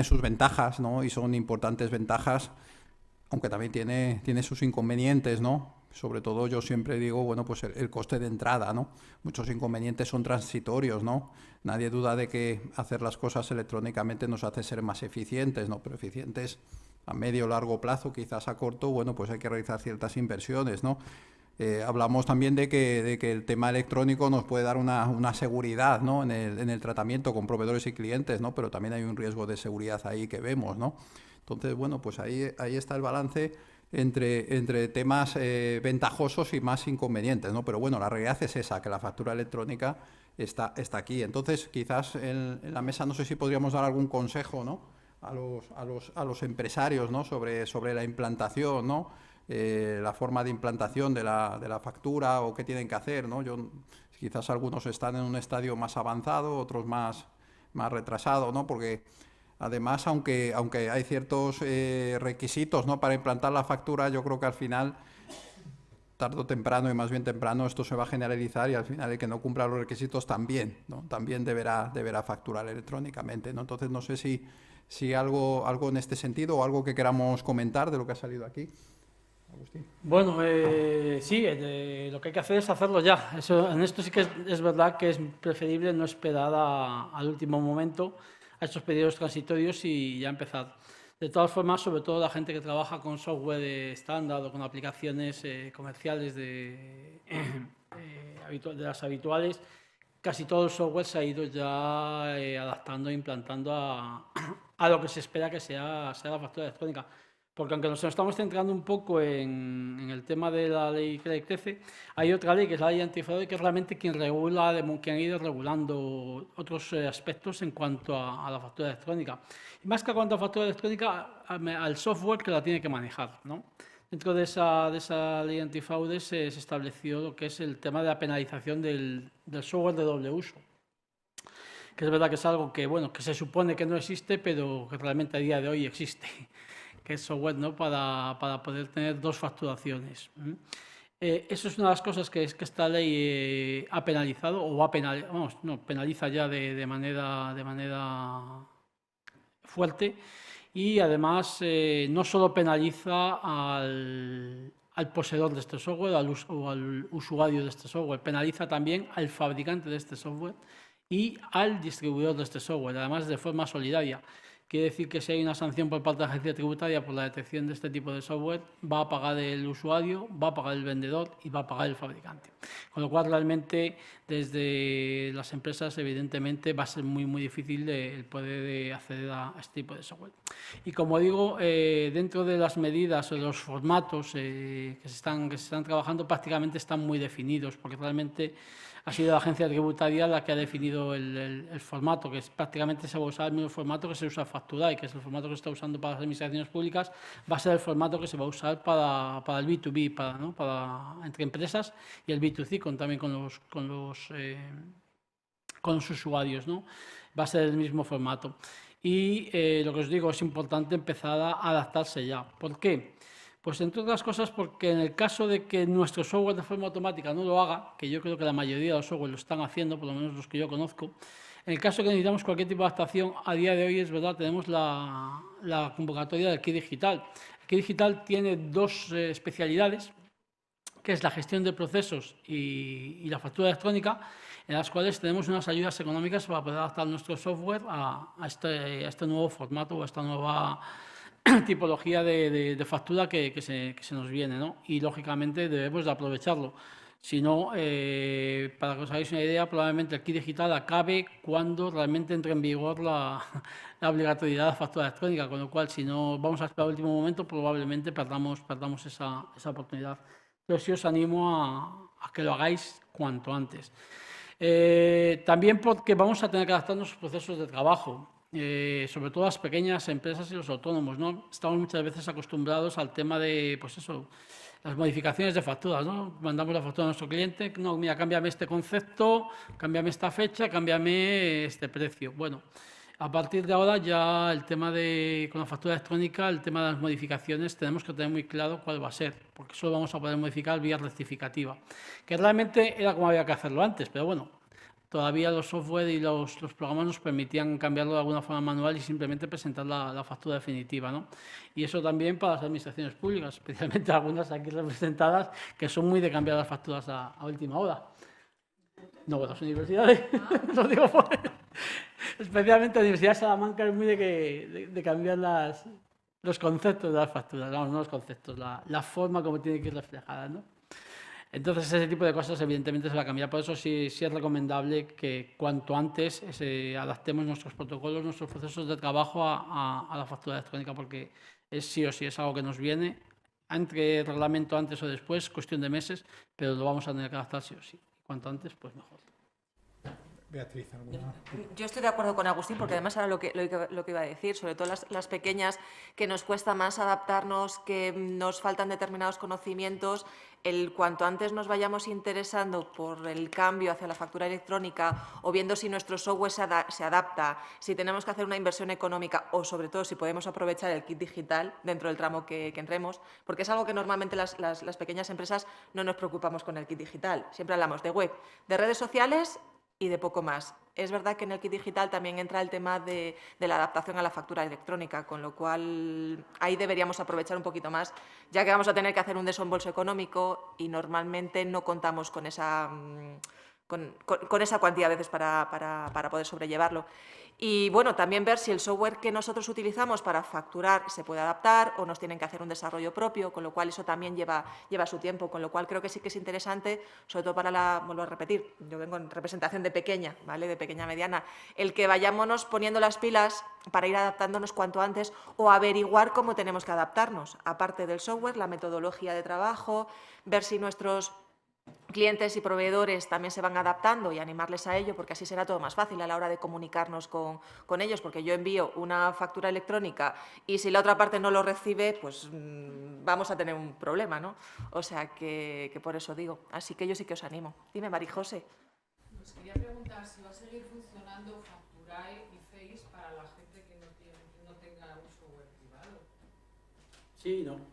sus ventajas, ¿no?, y son importantes ventajas, aunque también tiene sus inconvenientes, ¿no? Sobre todo yo siempre digo, bueno, pues el coste de entrada, ¿no? Muchos inconvenientes son transitorios, ¿no? Nadie duda de que hacer las cosas electrónicamente nos hace ser más eficientes, ¿no? Pero eficientes a medio o largo plazo, quizás a corto, bueno, pues hay que realizar ciertas inversiones, ¿no? Hablamos también de que el tema electrónico nos puede dar una seguridad, ¿no?, en el tratamiento con proveedores y clientes, ¿no? Pero también hay un riesgo de seguridad ahí que vemos, ¿no? Entonces, bueno, pues ahí está el balance entre temas ventajosos y más inconvenientes, ¿no? Pero bueno, la realidad es esa, que la factura electrónica está aquí. Entonces, quizás en la mesa no sé si podríamos dar algún consejo, ¿no?, a los empresarios, ¿no?, sobre la implantación, ¿no?, la forma de implantación de la factura o qué tienen que hacer, ¿no? Quizás algunos están en un estadio más avanzado, otros más retrasado, ¿no? Porque además, aunque hay ciertos requisitos, ¿no?, para implantar la factura, yo creo que al final, tarde o temprano, y más bien temprano, esto se va a generalizar y al final el que no cumpla los requisitos también, ¿no?, también deberá facturar electrónicamente, ¿no? Entonces, no sé si algo en este sentido o algo que queramos comentar de lo que ha salido aquí. Agustín. Bueno, sí, lo que hay que hacer es hacerlo ya. En esto sí que es verdad que es preferible no esperar al último momento a estos periodos transitorios y ya empezar. De todas formas, sobre todo la gente que trabaja con software estándar o con aplicaciones comerciales de las habituales, casi todo el software se ha ido ya adaptando e implantando a lo que se espera que sea la factura electrónica. Porque aunque nos estamos centrando un poco en el tema de la ley que crece, hay otra ley que es la ley antifraude, que es realmente quien ha ido regulando otros aspectos en cuanto a la factura electrónica. Y más que en cuanto a factura electrónica, al software que la tiene que manejar, ¿no? Dentro de esa ley antifraude se estableció lo que es el tema de la penalización del software de doble uso, que es verdad que es algo que, bueno, que se supone que no existe, pero que realmente a día de hoy existe, que es software, ¿no?, para poder tener dos facturaciones. Eso es una de las cosas que esta ley ha penalizado, o penaliza ya de manera fuerte, y además no solo penaliza al poseedor de este software o al usuario de este software, penaliza también al fabricante de este software y al distribuidor de este software, además de forma solidaria. Quiere decir que si hay una sanción por parte de la agencia tributaria por la detección de este tipo de software, va a pagar el usuario, va a pagar el vendedor y va a pagar el fabricante. Con lo cual, realmente, desde las empresas, evidentemente, va a ser muy difícil el poder acceder a este tipo de software. Y como digo, dentro de las medidas o de los formatos que se están trabajando, prácticamente están muy definidos, porque realmente ha sido la agencia tributaria la que ha definido el formato, que prácticamente se va a usar el mismo formato que se usa Facturai, que es el formato que se está usando para las administraciones públicas, va a ser el formato que se va a usar para el B2B, entre empresas, y el B2C también con los usuarios, ¿no? Va a ser el mismo formato. Y lo que os digo, es importante empezar a adaptarse ya. ¿Por qué? Pues entre otras cosas porque en el caso de que nuestro software de forma automática no lo haga, que yo creo que la mayoría de los software lo están haciendo, por lo menos los que yo conozco, en el caso de que necesitamos cualquier tipo de adaptación, a día de hoy es verdad, tenemos la convocatoria del Kit Digital. El Kit Digital tiene dos especialidades, que es la gestión de procesos y la factura electrónica, en las cuales tenemos unas ayudas económicas para poder adaptar nuestro software a este nuevo formato o a esta nueva tipología de factura que se nos viene, ¿no? Y, lógicamente, debemos de aprovecharlo. Si no, para que os hagáis una idea, probablemente el Kit Digital acabe cuando realmente entre en vigor la obligatoriedad de la factura electrónica, con lo cual, si no vamos a esperar al último momento, probablemente perdamos esa oportunidad. Pero sí os animo a que lo hagáis cuanto antes. También porque vamos a tener que adaptar nuestros procesos de trabajo. Sobre todo las pequeñas empresas y los autónomos, ¿no? Estamos muchas veces acostumbrados al tema de, pues eso, las modificaciones de facturas, ¿no? Mandamos la factura a nuestro cliente, no, mira, cámbiame este concepto, cámbiame esta fecha, cámbiame este precio. Bueno, a partir de ahora ya el tema con la factura electrónica, el tema de las modificaciones, tenemos que tener muy claro cuál va a ser, porque solo vamos a poder modificar vía rectificativa, que realmente era como había que hacerlo antes, pero bueno, todavía los software y los programas nos permitían cambiarlo de alguna forma manual y simplemente presentar la factura definitiva, ¿no? Y eso también para las administraciones públicas, especialmente algunas aquí representadas, que son muy de cambiar las facturas a última hora. No, las universidades, lo digo por... Especialmente la Universidad de Salamanca es muy de cambiar los conceptos de las facturas, no los conceptos, la forma como tiene que ir reflejada, ¿no? Entonces, ese tipo de cosas evidentemente se va a cambiar. Por eso sí es recomendable que cuanto antes adaptemos nuestros protocolos, nuestros procesos de trabajo a la factura electrónica, porque sí o sí es algo que nos viene, entre reglamento antes o después, cuestión de meses, pero lo vamos a tener que adaptar sí o sí. Cuanto antes, pues mejor. Beatriz, ¿alguna? Yo estoy de acuerdo con Agustín, porque además era lo que iba a decir, sobre todo las pequeñas, que nos cuesta más adaptarnos, que nos faltan determinados conocimientos. Cuanto antes nos vayamos interesando por el cambio hacia la factura electrónica o viendo si nuestro software se adapta, si tenemos que hacer una inversión económica o, sobre todo, si podemos aprovechar el kit digital dentro del tramo que entremos, porque es algo que normalmente las pequeñas empresas no nos preocupamos con el kit digital. Siempre hablamos de web, de redes sociales y de poco más. Es verdad que en el kit digital también entra el tema de la adaptación a la factura electrónica, con lo cual ahí deberíamos aprovechar un poquito más, ya que vamos a tener que hacer un desembolso económico y normalmente no contamos con esa cuantía a veces para poder sobrellevarlo. Y, bueno, también ver si el software que nosotros utilizamos para facturar se puede adaptar o nos tienen que hacer un desarrollo propio, con lo cual eso también lleva su tiempo, con lo cual creo que sí que es interesante, sobre todo para vuelvo a repetir, yo vengo en representación de pequeña, ¿vale?, de pequeña mediana, el que vayámonos poniendo las pilas para ir adaptándonos cuanto antes o averiguar cómo tenemos que adaptarnos, aparte del software, la metodología de trabajo, ver si nuestros clientes y proveedores también se van adaptando y animarles a ello, porque así será todo más fácil a la hora de comunicarnos con ellos, porque yo envío una factura electrónica y si la otra parte no lo recibe, pues vamos a tener un problema, ¿no? O sea que por eso digo. Así que yo sí que os animo. Dime, Marijose. Os quería preguntar si va a seguir funcionando Facturai y Face para la gente que no tenga un software privado. Sí, no.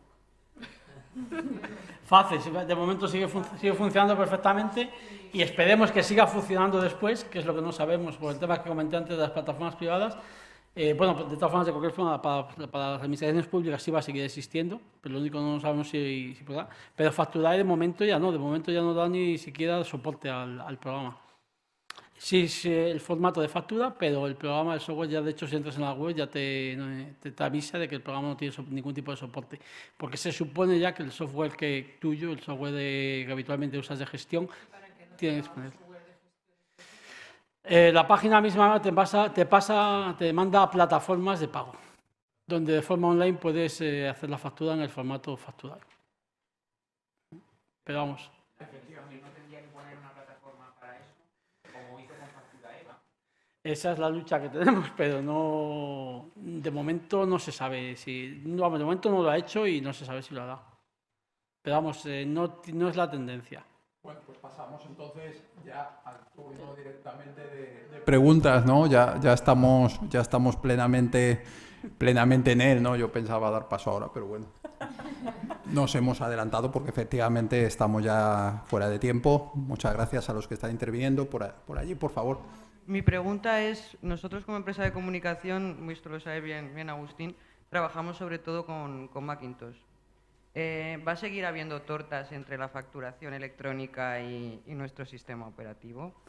Fácil, de momento sigue funcionando perfectamente y esperemos que siga funcionando después, que es lo que no sabemos por el tema que comenté antes de las plataformas privadas. Bueno, de todas formas, de cualquier forma, para las administraciones públicas sí va a seguir existiendo, pero lo único que no sabemos si podrá. Pero Facturai de momento ya no da ni siquiera soporte al programa. Sí, sí, el formato de factura, pero el programa, el software, ya de hecho, si entras en la web, ya te avisa de que el programa no tiene ningún tipo de soporte. Porque se supone ya que el software que tuyo, el software que habitualmente usas de gestión, tiene que disponer. La página misma te manda a plataformas de pago, donde de forma online puedes hacer la factura en el formato facturado. Pero vamos. Esa es la lucha que tenemos, pero no, de momento no se sabe si, no, de momento no lo ha hecho y no se sabe si lo hará. Pero vamos, no es la tendencia. Bueno, pues pasamos entonces ya al turno directamente de preguntas, ¿no? Ya estamos plenamente en él, ¿no? Yo pensaba dar paso ahora, pero bueno. Nos hemos adelantado porque efectivamente estamos ya fuera de tiempo. Muchas gracias a los que están interviniendo. Por allí, por favor. Mi pregunta es, nosotros como empresa de comunicación, esto lo sabe bien Agustín, trabajamos sobre todo con Macintosh. ¿Va a seguir habiendo tortas entre la facturación electrónica y nuestro sistema operativo?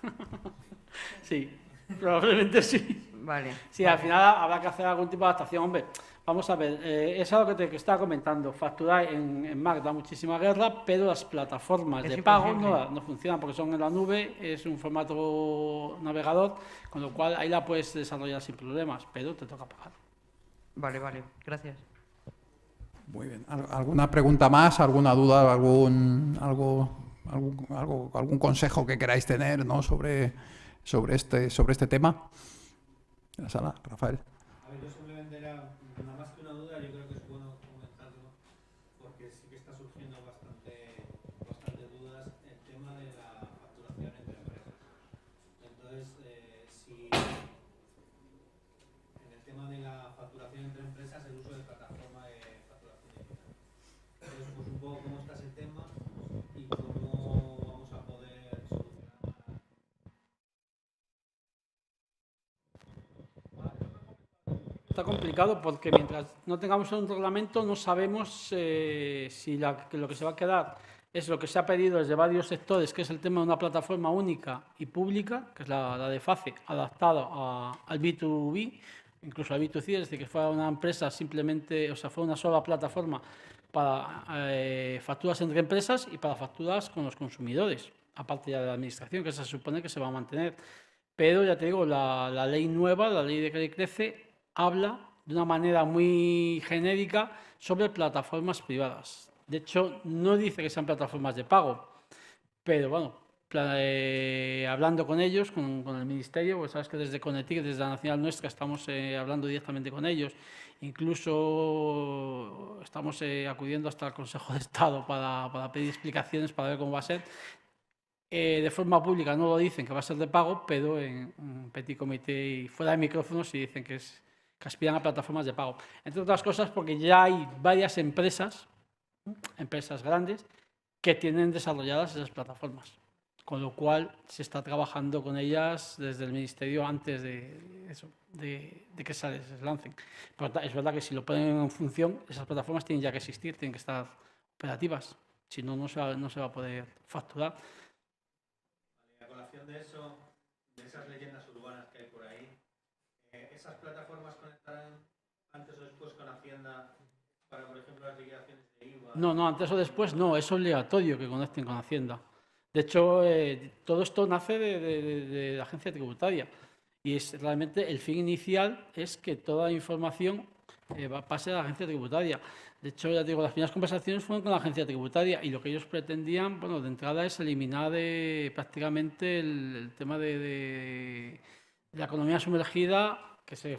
Sí, probablemente sí. Vale. Sí, al final habrá que hacer algún tipo de adaptación. Hombre, vamos a ver, es algo que estaba comentando. Facturar en Mac da muchísima guerra, pero las plataformas de pago no funcionan porque son en la nube, es un formato navegador, con lo cual ahí la puedes desarrollar sin problemas, pero te toca pagar. Vale, gracias. Muy bien. ¿Alguna pregunta más? ¿Alguna duda? ¿Algún consejo que queráis tener, ¿no? sobre este tema? En la sala, Rafael. A ver, yo simplemente era, nada más que una duda, yo creo que es bueno comentarlo, porque sí que está surgiendo bastante dudas el tema de la facturación entre empresas. Entonces, si en el tema de la facturación entre empresas, el uso de plataforma de facturación digital. Entonces, pues un poco cómo está ese tema y cómo vamos a poder solucionar. Está complicado porque mientras no tengamos un reglamento no sabemos si lo que se va a quedar es lo que se ha pedido desde varios sectores, que es el tema de una plataforma única y pública, que es la de FACE, adaptada al B2B, incluso al B2C, es decir, que fuera una empresa simplemente, o sea, fue una sola plataforma para facturas entre empresas y para facturas con los consumidores, aparte ya de la administración, que se supone que se va a mantener. Pero ya te digo, la ley nueva, la ley de que crece, habla de una manera muy genérica sobre plataformas privadas. De hecho, no dice que sean plataformas de pago, pero bueno, hablando con ellos, con el Ministerio, pues sabes que desde Conetic, desde la Nacional Nuestra, estamos hablando directamente con ellos. Incluso estamos acudiendo hasta el Consejo de Estado para pedir explicaciones, para ver cómo va a ser. De forma pública no lo dicen que va a ser de pago, pero en un petit comité y fuera de micrófonos sí dicen que aspiran a plataformas de pago. Entre otras cosas porque ya hay varias empresas grandes, que tienen desarrolladas esas plataformas. Con lo cual se está trabajando con ellas desde el Ministerio antes de que se lancen. Pero es verdad que si lo ponen en función, esas plataformas tienen ya que existir, tienen que estar operativas. Si no, no se va a poder facturar. A colación de eso, de esas leyendas urbanas que hay por ahí, ¿esas plataformas conectarán antes o después con Hacienda para, por ejemplo, las liquidaciones de IVA? No, antes o después no, es obligatorio que conecten con Hacienda. De hecho, todo esto nace de la agencia tributaria y realmente el fin inicial es que toda la información pase a la agencia tributaria. De hecho, ya te digo, las primeras conversaciones fueron con la agencia tributaria y lo que ellos pretendían, bueno, de entrada es eliminar prácticamente el tema de la economía sumergida que se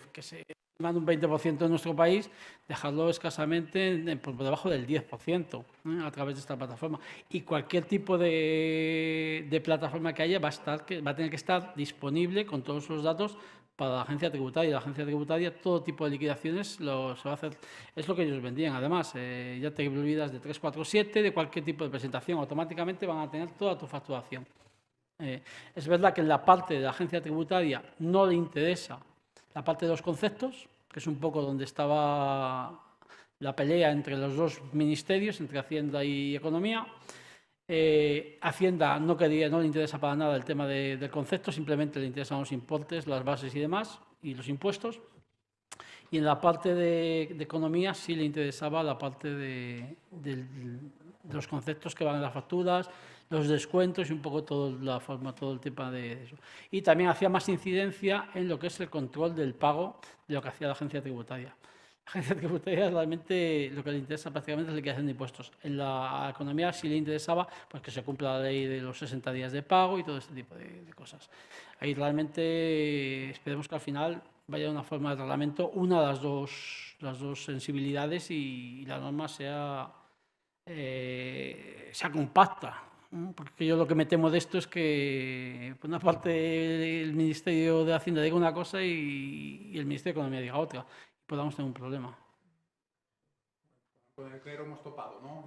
manda un 20% en nuestro país, dejarlo escasamente por debajo del 10% a través de esta plataforma. Y cualquier tipo de plataforma que haya va a tener que estar disponible con todos los datos para la agencia tributaria. La agencia tributaria, todo tipo de liquidaciones se va a hacer. Es lo que ellos vendían. Además, ya te olvidas de 347, de cualquier tipo de presentación, automáticamente van a tener toda tu facturación. Es verdad que en la parte de la agencia tributaria no le interesa la parte de los conceptos, que es un poco donde estaba la pelea entre los dos ministerios, entre Hacienda y Economía. Hacienda no le interesa para nada el tema del concepto, simplemente le interesan los importes, las bases y demás, y los impuestos. Y en la parte de economía sí le interesaba la parte de los conceptos que van en las facturas, los descuentos y un poco todo el tema de eso. Y también hacía más incidencia en lo que es el control del pago de lo que hacía la agencia tributaria. La agencia tributaria realmente lo que le interesa prácticamente es la liquidación de impuestos. En la economía sí le interesaba pues, que se cumpla la ley de los 60 días de pago y todo este tipo de cosas. Ahí realmente esperemos que al final vaya una forma de reglamento, una de las dos sensibilidades y la norma sea compacta. Porque yo lo que me temo de esto es que, por una parte, el Ministerio de Hacienda diga una cosa y el Ministerio de Economía diga otra. Y podamos tener un problema. Con el clero hemos topado, ¿no?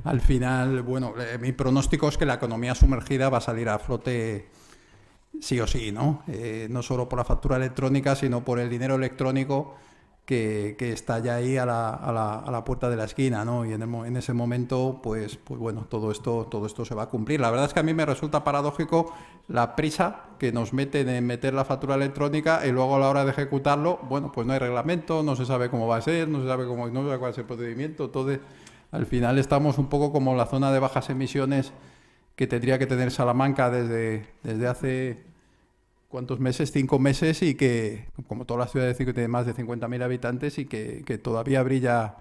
Al final, bueno, mi pronóstico es que la economía sumergida va a salir a flote sí o sí, ¿no? No solo por la factura electrónica, sino por el dinero electrónico que está ya ahí a la puerta de la esquina, ¿no? Y en ese momento, pues bueno, todo esto se va a cumplir. La verdad es que a mí me resulta paradójico la prisa que nos meten en meter la factura electrónica y luego a la hora de ejecutarlo, bueno, pues no hay reglamento, no se sabe cómo va a ser, no se sabe cuál es el procedimiento. Entonces, al final estamos un poco como la zona de bajas emisiones que tendría que tener Salamanca desde hace... ¿cuántos meses? 5 meses y que, como todas las ciudades que tienen más de 50.000 habitantes y que todavía brilla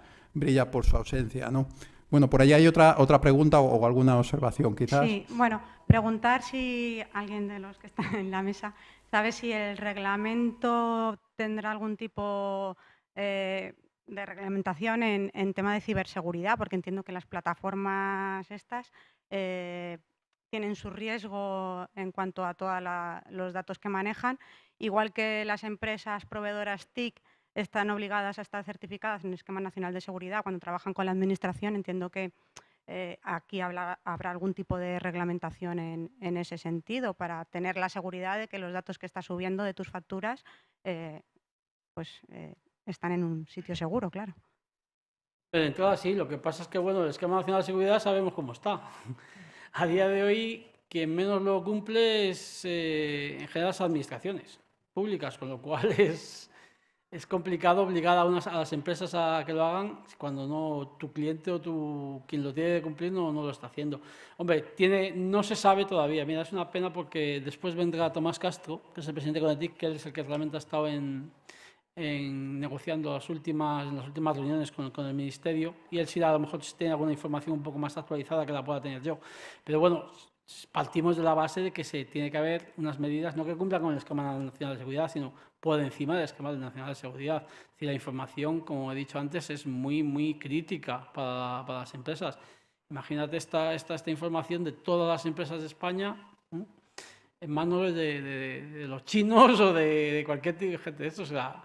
por su ausencia, ¿no? Bueno, por ahí hay otra pregunta o alguna observación, quizás. Sí, bueno, preguntar si alguien de los que están en la mesa sabe si el reglamento tendrá algún tipo de reglamentación en tema de ciberseguridad, porque entiendo que las plataformas estas tienen su riesgo en cuanto a todos los datos que manejan, igual que las empresas proveedoras TIC están obligadas a estar certificadas en el Esquema Nacional de Seguridad cuando trabajan con la Administración. Entiendo que aquí habrá algún tipo de reglamentación en ese sentido para tener la seguridad de que los datos que estás subiendo de tus facturas están en un sitio seguro, claro. De entrada sí, lo que pasa es que bueno, el Esquema Nacional de Seguridad sabemos cómo está. A día de hoy, quien menos lo cumple es en general las administraciones públicas, con lo cual es complicado obligar a las empresas a que lo hagan cuando no tu cliente o quien lo tiene que cumplir no lo está haciendo. Hombre, no se sabe todavía. Mira, es una pena porque después vendrá Tomás Castro, que es el presidente de Conetic, que es el que realmente ha estado negociando en las últimas reuniones con el Ministerio, y él sí a lo mejor tiene alguna información un poco más actualizada que la pueda tener yo. Pero bueno, partimos de la base de que tiene que haber unas medidas, no que cumplan con el Esquema Nacional de Seguridad, sino por encima del Esquema Nacional de Seguridad. Es decir, la información, como he dicho antes, es muy, muy crítica para las empresas. Imagínate esta información de todas las empresas de España en manos de los chinos o de cualquier gente de esto. O sea,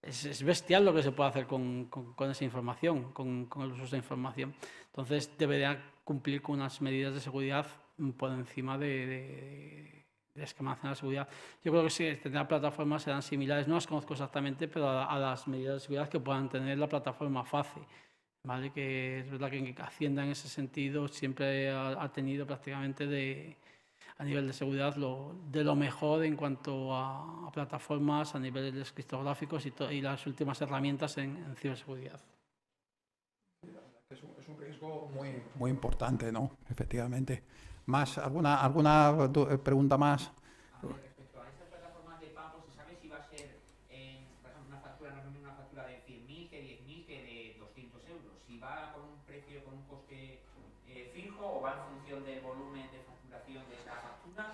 es bestial lo que se puede hacer con esa información, con el uso de esa información. Entonces, deberían cumplir con unas medidas de seguridad por encima del Esquema Nacional de Seguridad. Yo creo que sí, tendrán plataformas serán similares, no las conozco exactamente, pero a las medidas de seguridad que puedan tener la plataforma FACE, ¿vale? Que es verdad que Hacienda en ese sentido siempre ha tenido prácticamente a nivel de seguridad de lo mejor en cuanto a plataformas, a niveles criptográficos y las últimas herramientas en ciberseguridad. Es un riesgo muy importante, ¿no? Efectivamente. ¿Alguna pregunta más? Respecto a estas plataformas de pago, ¿se sabe si va a ser, por ejemplo, una factura, no es una factura de 100.000, que 10.000, que de 200 euros? ¿Si va con un precio, con un coste fijo o va en función del volumen de facturación de esta factura?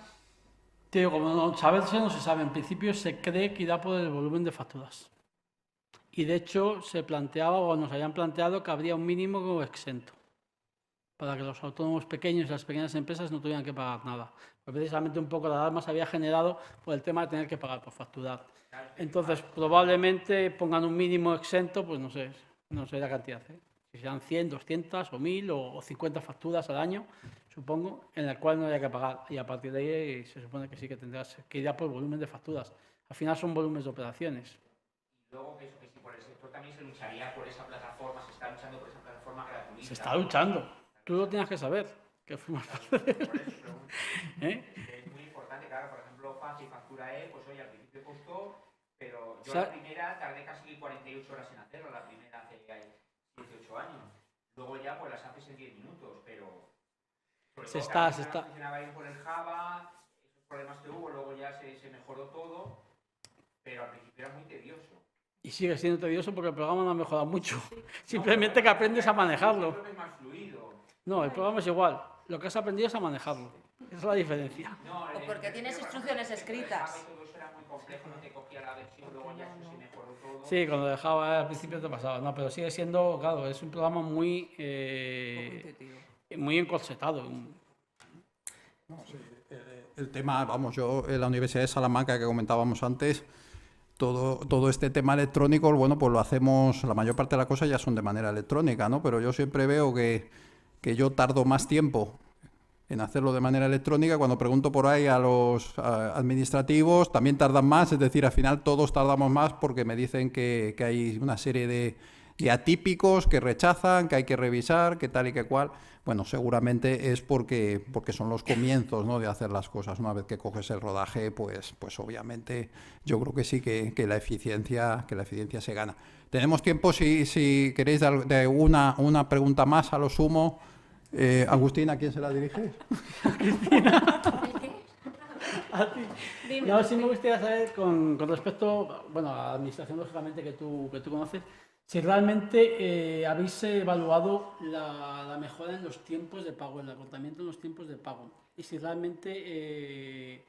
Tío, como no se sabe. En principio se cree que irá por el volumen de facturas. Y de hecho se planteaba o nos habían planteado que habría un mínimo exento para que los autónomos pequeños y las pequeñas empresas no tuvieran que pagar nada. Pues precisamente un poco la alarma se había generado por el tema de tener que pagar por facturar. Entonces probablemente pongan un mínimo exento, pues no sé la cantidad, si serán 100, 200 o 1.000 o 50 facturas al año, supongo, en la cual no haya que pagar. Y a partir de ahí se supone que sí que tendrás que ir a por volumen de facturas. Al final son volúmenes de operaciones. Y luego que si por el sector también se lucharía por esa plataforma, se está luchando por esa plataforma gratuita. Se está luchando. tú lo tenías que saber, que fuimos parte de él. Por eso pregunto. ¿Eh? Es muy importante, claro, por ejemplo, FAS y factura E, pues oye, al principio costó, pero yo O sea, la primera tardé casi 48 horas en hacerlo, la primera hace 18 años. Luego ya pues las haces en 10 minutos, pero sobre todo que al final no funcionaba bien por el Java, esos problemas que hubo, luego ya se mejoró todo, pero al principio era muy tedioso. Y sigue siendo tedioso porque el programa no ha mejorado mucho. Simplemente que aprendes a manejarlo. Creo que es más fluido. No, el programa es igual. Lo que has aprendido es a manejarlo. Esa es la diferencia. No, O porque tienes instrucciones escritas. Todo eso era muy complejo, no te cogía la versión, luego ya se mejoró todo. Sí, cuando dejaba al principio te pasaba. No, pero sigue siendo, claro, es un programa muy, muy encorsetado. No, sí, el tema, vamos, yo en la Universidad de Salamanca que comentábamos antes, todo este tema electrónico, bueno, pues lo hacemos, la mayor parte de las cosas ya son de manera electrónica, ¿no? Pero yo siempre veo que yo tardo más tiempo en hacerlo de manera electrónica. Cuando pregunto por ahí a los administrativos, también tardan más, es decir, al final todos tardamos más porque me dicen que hay una serie de atípicos que rechazan, que hay que revisar, que tal y que cual. Bueno, seguramente es porque son los comienzos, ¿no?, de hacer las cosas. Una vez que coges el rodaje, pues obviamente yo creo que sí que la eficiencia se gana. Tenemos tiempo, si queréis, de una pregunta más a lo sumo. Agustín, ¿a quién se la dirige? A ti. No, sí me gustaría saber con respecto, bueno, a la administración, lógicamente, que tú conoces, si realmente habéis evaluado la mejora en los tiempos de pago, el acortamiento en los tiempos de pago, y si realmente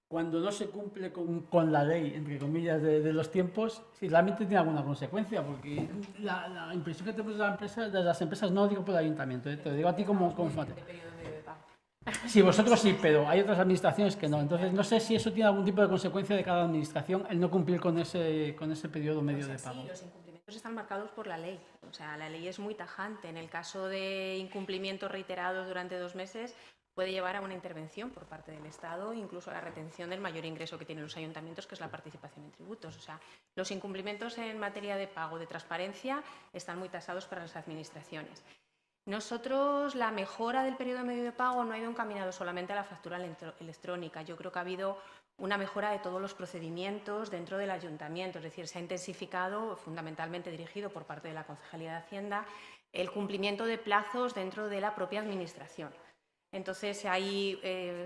cuando no se cumple con la ley, entre comillas, de los tiempos, si realmente tiene alguna consecuencia, porque la impresión que tenemos de las empresas, no digo por el ayuntamiento, te lo digo a ti como fuente. Sí, vosotros sí, pero hay otras administraciones que no. Entonces, no sé si eso tiene algún tipo de consecuencia de cada administración, el no cumplir con ese periodo medio de pago. Sí, los incumplimientos están marcados por la ley. O sea, la ley es muy tajante. En el caso de incumplimientos reiterados durante 2 meses, puede llevar a una intervención por parte del Estado, incluso a la retención del mayor ingreso que tienen los ayuntamientos, que es la participación en tributos. O sea, los incumplimientos en materia de pago, de transparencia, están muy tasados para las administraciones. Nosotros, la mejora del periodo medio de pago no ha ido encaminado solamente a la factura electrónica. Yo creo que ha habido una mejora de todos los procedimientos dentro del ayuntamiento, es decir, se ha intensificado, fundamentalmente dirigido por parte de la Concejalía de Hacienda, el cumplimiento de plazos dentro de la propia administración. Entonces, ahí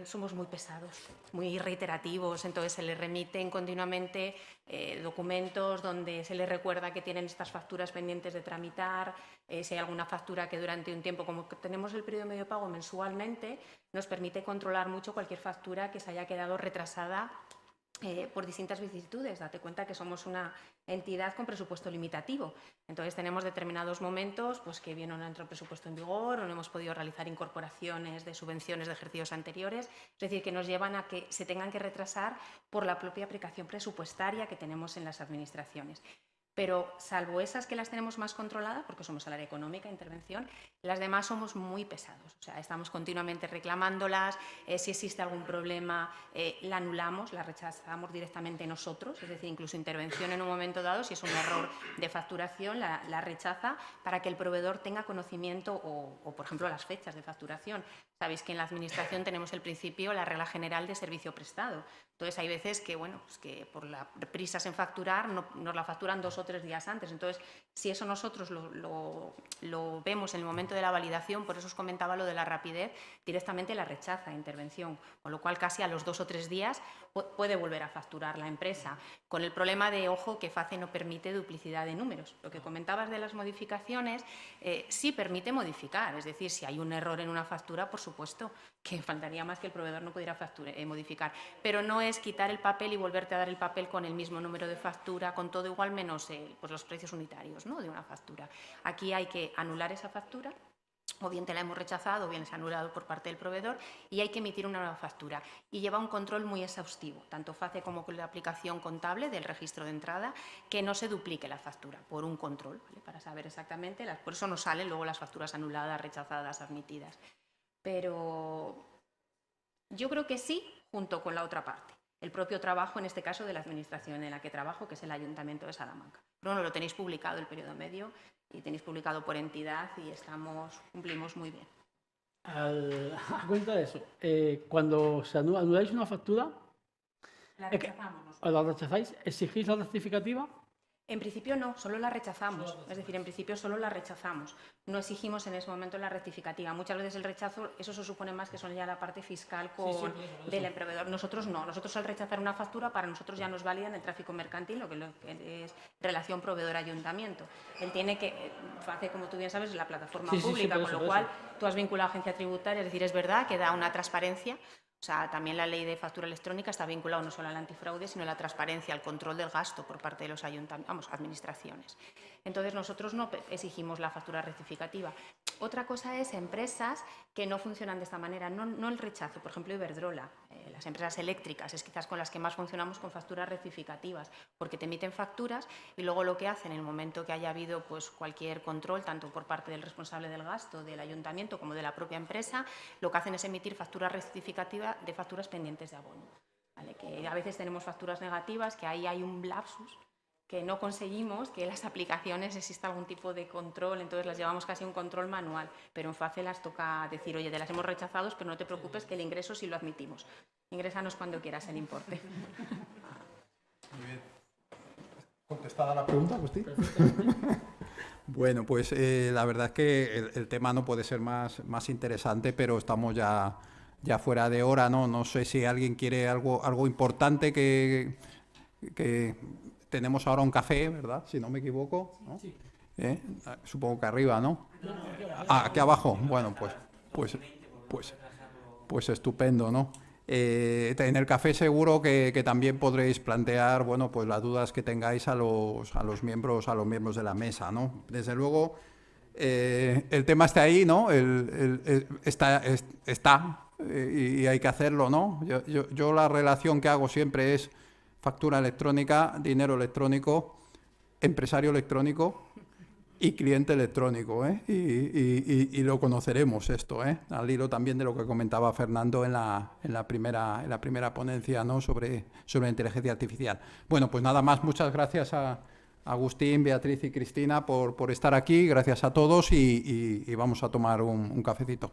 somos muy pesados, muy reiterativos, entonces se les remiten continuamente documentos donde se les recuerda que tienen estas facturas pendientes de tramitar, si hay alguna factura que durante un tiempo, como tenemos el periodo de medio pago mensualmente, nos permite controlar mucho cualquier factura que se haya quedado retrasada por distintas vicisitudes. Date cuenta que somos una entidad con presupuesto limitativo. Entonces tenemos determinados momentos pues, que bien no entra el presupuesto en vigor o no hemos podido realizar incorporaciones de subvenciones de ejercicios anteriores. Es decir, que nos llevan a que se tengan que retrasar por la propia aplicación presupuestaria que tenemos en las administraciones. Pero salvo esas que las tenemos más controladas, porque somos el área económica, intervención, las demás somos muy pesados. O sea, estamos continuamente reclamándolas, si existe algún problema la anulamos, la rechazamos directamente nosotros, es decir, incluso intervención en un momento dado, si es un error de facturación, la rechaza para que el proveedor tenga conocimiento o, por ejemplo, las fechas de facturación. Sabéis que en la administración tenemos el principio, la regla general de servicio prestado. Entonces, hay veces que, bueno, pues que por las prisas en facturar nos la facturan 2 o 3 días antes. Entonces, si eso nosotros lo vemos en el momento de la validación, por eso os comentaba lo de la rapidez, directamente la rechaza intervención, con lo cual casi a los 2 o 3 días puede volver a facturar la empresa, con el problema de, ojo, que FACE no permite duplicidad de números. Lo que comentabas de las modificaciones, sí permite modificar, es decir, si hay un error en una factura, por supuesto, que faltaría más que el proveedor no pudiera modificar, pero no es quitar el papel y volverte a dar el papel con el mismo número de factura, con todo igual menos pues los precios unitarios, ¿no?, de una factura. Aquí hay que anular esa factura, o bien te la hemos rechazado o bien se ha anulado por parte del proveedor y hay que emitir una nueva factura. Y lleva un control muy exhaustivo, tanto FACE como con la aplicación contable del registro de entrada, que no se duplique la factura por un control, ¿vale?, para saber exactamente, por eso nos salen luego las facturas anuladas, rechazadas, admitidas. Pero yo creo que sí, junto con la otra parte. El propio trabajo, en este caso, de la administración en la que trabajo, que es el Ayuntamiento de Salamanca. Pero bueno, lo tenéis publicado el periodo medio y tenéis publicado por entidad y cumplimos muy bien. A cuenta de eso, cuando se anuláis una factura, La rechazamos nosotros. ¿la rechazáis? ¿Exigís la rectificativa? En principio no, solo la rechazamos. Es decir, en principio solo la rechazamos. No exigimos en ese momento la rectificativa. Muchas veces el rechazo, eso se supone más que son ya la parte fiscal del proveedor. Nosotros no. Nosotros al rechazar una factura, para nosotros ya nos valida en el tráfico mercantil, lo que es relación proveedor-ayuntamiento. Él tiene que, hace, como tú bien sabes, la plataforma pública, con lo cual tú has vinculado a agencia tributaria, es decir, es verdad que da una transparencia. O sea, también la ley de factura electrónica está vinculada no solo al antifraude, sino a la transparencia, al control del gasto por parte de los administraciones. Entonces, nosotros no exigimos la factura rectificativa. Otra cosa es empresas que no funcionan de esta manera, no el rechazo. Por ejemplo, Iberdrola, las empresas eléctricas, es quizás con las que más funcionamos con facturas rectificativas, porque te emiten facturas y luego lo que hacen en el momento que haya habido pues, cualquier control, tanto por parte del responsable del gasto, del ayuntamiento, como de la propia empresa, lo que hacen es emitir facturas rectificativas de facturas pendientes de abono. ¿Vale? Que a veces tenemos facturas negativas, que ahí hay un lapsus, que no conseguimos que en las aplicaciones exista algún tipo de control, entonces las llevamos casi a un control manual, pero en FACE las toca decir, oye, te las hemos rechazado, pero no te preocupes que el ingreso sí lo admitimos. Ingrésanos cuando quieras el importe. Muy bien. ¿Contestada la pregunta, Agustín? Bueno, pues la verdad es que el tema no puede ser más interesante, pero estamos ya fuera de hora, ¿no? No sé si alguien quiere algo importante que tenemos ahora un café, ¿verdad? Si no me equivoco, ¿no? Sí. Supongo que arriba, ¿no? Aquí abajo. Bueno, pues estupendo, ¿no? En el café seguro que también podréis plantear, bueno, pues las dudas que tengáis a los miembros de la mesa, ¿no? Desde luego, el tema está ahí, ¿no? Está y hay que hacerlo, ¿no? Yo la relación que hago siempre es factura electrónica, dinero electrónico, empresario electrónico y cliente electrónico, ¿eh? Y lo conoceremos esto, ¿eh? Al hilo también de lo que comentaba Fernando en la primera ponencia, ¿no? sobre inteligencia artificial. Bueno, pues nada más, muchas gracias a Agustín, Beatriz y Cristina por estar aquí, gracias a todos y vamos a tomar un cafecito.